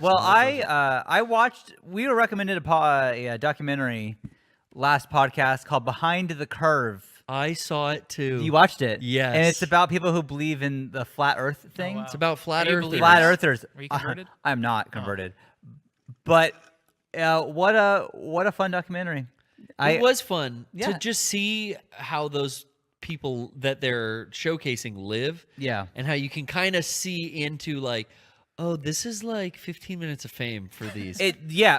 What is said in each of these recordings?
Well, I watched. We were recommended a documentary last podcast called "Behind the Curve." I saw it too. You watched it? Yes. And it's about people who believe in the flat Earth thing. Oh, wow. It's about flat Are you earthers. believers? Flat Earthers. Are you converted? I'm not converted, but what a fun documentary. It was fun Yeah. to just see how those people that they're showcasing live. Yeah. And how you can kind of see into like, oh, this is like 15 minutes of fame for these.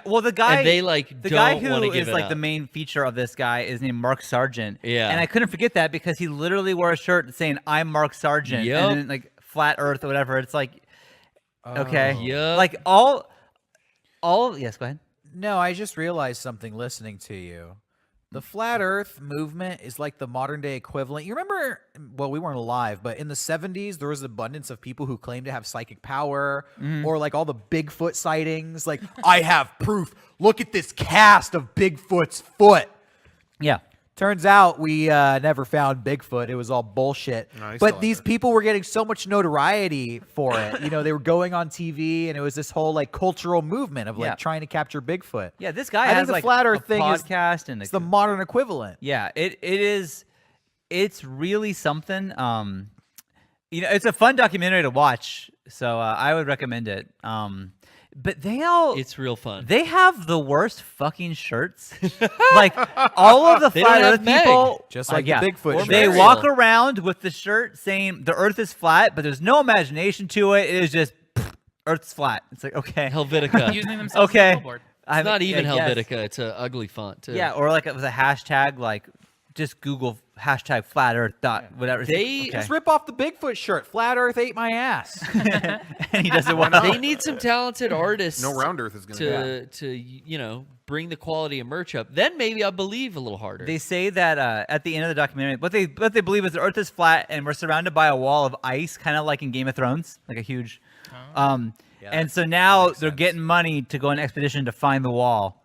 Well, the guy And they, like, the guy don't wanna who give is it like up. the main feature of this guy is named Mark Sargent. Yeah. And I couldn't forget that because he literally wore a shirt saying "I'm Mark Sargent" Yep. and then, like flat Earth or whatever. It's like, okay, Yep. like all. Yes, go ahead. No, I just realized something listening to you. The flat Earth movement is like the modern day equivalent. You remember, well, we weren't alive, but in the 70s, there was an abundance of people who claimed to have psychic power or like all the Bigfoot sightings. Like, I have proof. Look at this cast of Bigfoot's foot. Yeah. Turns out we never found Bigfoot. It was all bullshit. No, I still But have these it. people were getting so much notoriety for it. You know, they were going on TV, and it was this whole like cultural movement of like Yeah. trying to capture Bigfoot. Yeah, this guy I think has the like flat a Earth thing is podcast and it's the modern equivalent. yeah, it is. It's really something. It's a fun documentary to watch, so I would recommend it. But It's real fun. they have the worst fucking shirts. Like all of the They don't flat have Earth Meg. people, Just like the Bigfoot shirt. They Ariel. walk around with the shirt saying the Earth is flat, but there's no imagination to it. It is just Earth's flat. It's like okay, Helvetica. Using themselves okay. as a billboard. It's not even I guess. Helvetica. It's an ugly font too. Yeah, or like it was a hashtag, like just Google hashtag flat Earth dot whatever. They- Okay. Just rip off the Bigfoot shirt. Flat Earth ate my ass. and he doesn't want They need some talented artists. No round Earth is going to to bring the quality of merch up. Then maybe I'll believe a little harder. They say that at the end of the documentary, what they believe is the Earth is flat and we're surrounded by a wall of ice, kind of like in Game of Thrones, like a huge. And so now they're getting money to go on an expedition to find the wall.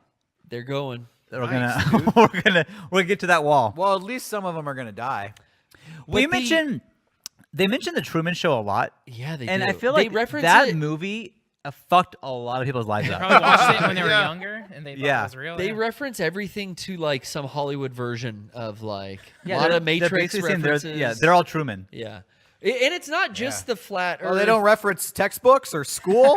They're going. We're Nice, gonna we're gonna get to that wall. Well, at least some of them are going to die. They But mentioned the Truman Show a lot. Yeah, they And do. I feel They like reference that it. movie fucked a lot of people's lives up. Probably watched it when they were Yeah. younger and they thought Yeah. it was real. They yeah. reference everything to like some Hollywood version of like a Yeah, lot they're- of Matrix they're basically saying references. they're all Truman. Yeah. And it's not just the flat Earth. Oh, they don't reference textbooks or school?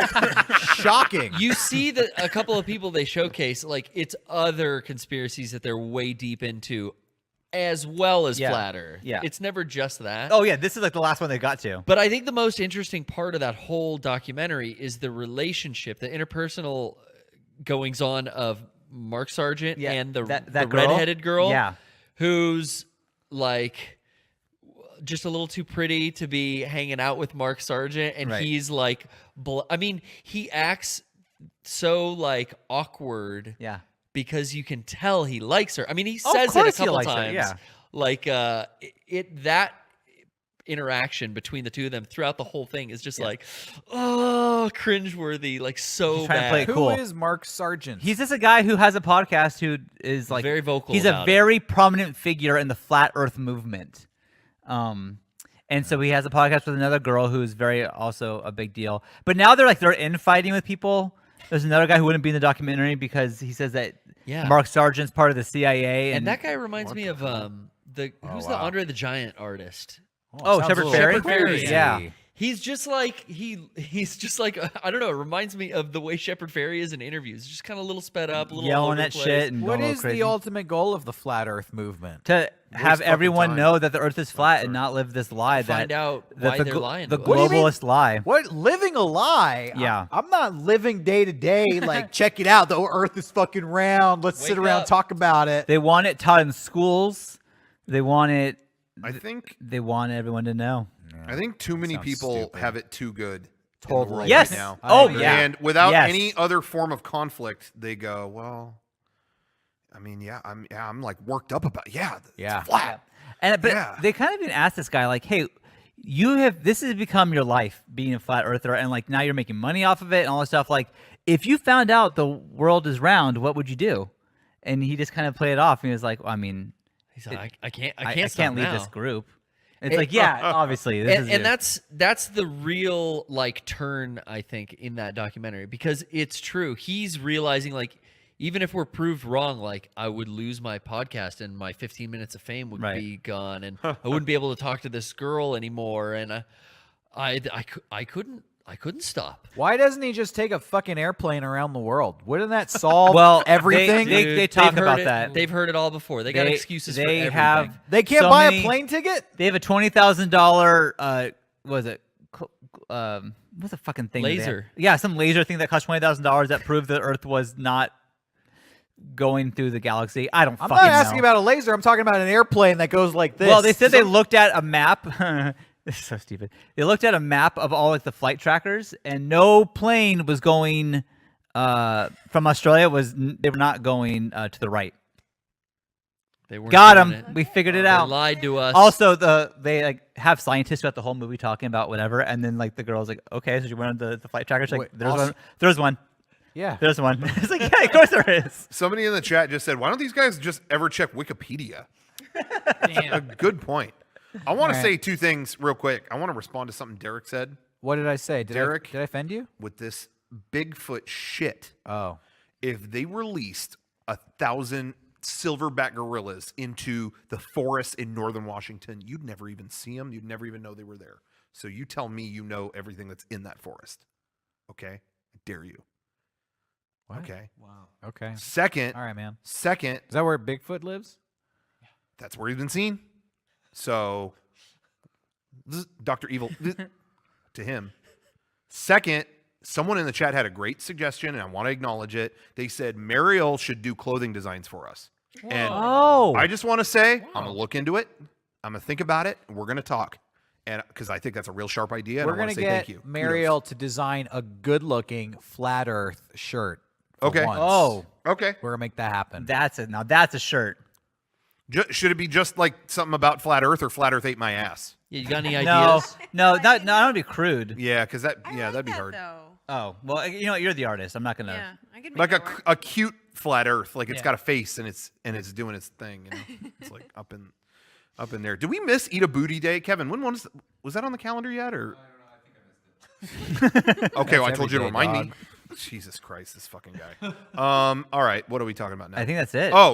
Shocking. You see that a couple of people they showcase, like it's other conspiracies that they're way deep into, as well as Yeah. flat Earth. Yeah. It's never just that. Oh yeah, this is like the last one they got to. But I think the most interesting part of that whole documentary is the relationship, the interpersonal goings on of Mark Sargent Yeah, and the that girl? redheaded girl, Yeah. who's like just a little too pretty to be hanging out with Mark Sargent, and Right. he's like, I mean, he acts so like awkward, Yeah. because you can tell he likes her. I mean, he Oh, of says it a course he couple likes her, times. yeah. Like that interaction between the two of them throughout the whole thing is just like, oh, cringeworthy, like so He's trying to bad. play it Who cool. is Mark Sargent? He's just a guy who has a podcast who is like Very vocal He's a about it. very prominent figure in the flat Earth movement. And so he has a podcast with another girl who's very also a big deal. But now they're infighting with people. There's another guy who wouldn't be in the documentary because he says that Yeah. Mark Sargent's part of the CIA. And that guy reminds me of the who's the Andre the Giant artist. Oh, sounds Shepard a little Fairey? Shepard Fairey, crazy. yeah. He's just like he's just like I don't know. It reminds me of the way Shepard Fairey is in interviews. Just kind of a little sped up, a little all yelling over at the place. shit and What going all is crazy. the ultimate goal of the flat Earth movement? To have fucking everyone time. know that the Earth is flat and not live this lie Find that out that why the, they're gl- lying the to us. What do you mean? globalist lie. What? Living a lie? Yeah. I'm not living day to day, like, check it out. The Earth is fucking round. Let's sit Wake around up. talk about it. They want it taught in schools. They want it. I think They want everyone to know. too many sounds people stupid. have it too good. in the Totally. world Yes. Right now. Oh agree. yeah. And without Yes. any other form of conflict, they go, well, I mean, I'm like worked up about it's Yeah. flat. And but Yeah. they kind of even asked this guy like, "Hey, this has become your life being a flat earther, and like now you're making money off of it and all this stuff. Like, if you found out the world is round, what would you do?" And he just kind of played it off. And he was like, well, "I mean, He's like, I can't I stop can't leave now." this group." It's like, yeah, obviously, this is and it. that's the real like turn, I think, in that documentary, because it's true. He's realizing, like, even if we're proved wrong, like, I would lose my podcast and my 15 minutes of fame would Right. be gone, and I wouldn't be able to talk to this girl anymore, and I couldn't stop. Why doesn't he just take a fucking airplane around the world? Wouldn't that solve Well, everything? They Dude, talk they've heard about it- that. They've heard it all before. They got excuses for everything. have They can't so buy many- a plane ticket? They have a $20,000 was it what's the fucking thing that they have? Laser. Yeah, some laser thing that cost $20,000 that proved the Earth was not going through the galaxy. I don't I'm fucking not asking know. about a laser. I'm talking about an airplane that goes like this. Well, they said they looked at a map. This is so stupid. They looked at a map of all like the flight trackers, and no plane was going from Australia. They were not going to the right. They weren't Got doing him. it. We figured it They out. lied to us. Also, they like have scientists throughout the whole movie talking about whatever, and then like the girl's like, "Okay, so you went on the flight tracker." She's like, Wait, "There's also- one. There's one. Yeah. There's one." It's like, yeah, of course there is. Somebody in the chat just said, "Why don't these guys just ever check Wikipedia?" A good point. I want to All say right. two things real quick. I want to respond to something Derek said What did I say? Derek? Did I offend you? with this Bigfoot shit. Oh. If they released 1,000 silverback gorillas into the forest in northern Washington, you'd never even see them. You'd never even know they were there. So you tell me you know everything that's in that forest. Okay? I dare you. What? Okay. Wow. Okay. Second, All right, man. second, Is that where Bigfoot lives? that's where he's been seen. So, Dr. Evil to him. Second, someone in the chat had a great suggestion, and I want to acknowledge it. They said Mariel should do clothing designs for us. And Oh, I just want to say, I'm going to look into it. I'm going to think about it. And we're going to talk. And because I think that's a real sharp idea. We're and I going want to to say get thank you. Kudos. Mariel to design a good-looking flat Earth shirt. for Okay. once. oh, Okay. We're going to make that happen. that's it. Now that's a shirt. Should it be just like something about flat Earth or flat Earth ate my ass? Yeah, you got any No, ideas? no, that would be crude. Yeah, because that, I yeah, like that'd be that, hard. Though. Oh, well, you know what? You're the artist. I'm not gonna. Yeah, I could make Like that work. a cute flat Earth, like it's Yeah. got a face and it's doing its thing. You know? It's like up in there. Did we miss Eat a Booty Day, Kevin? When was that on the calendar yet? Or okay, well, I That's told you to every day, remind me. Jesus Christ, this fucking guy. All right, what are we talking about now? I think that's it. Oh.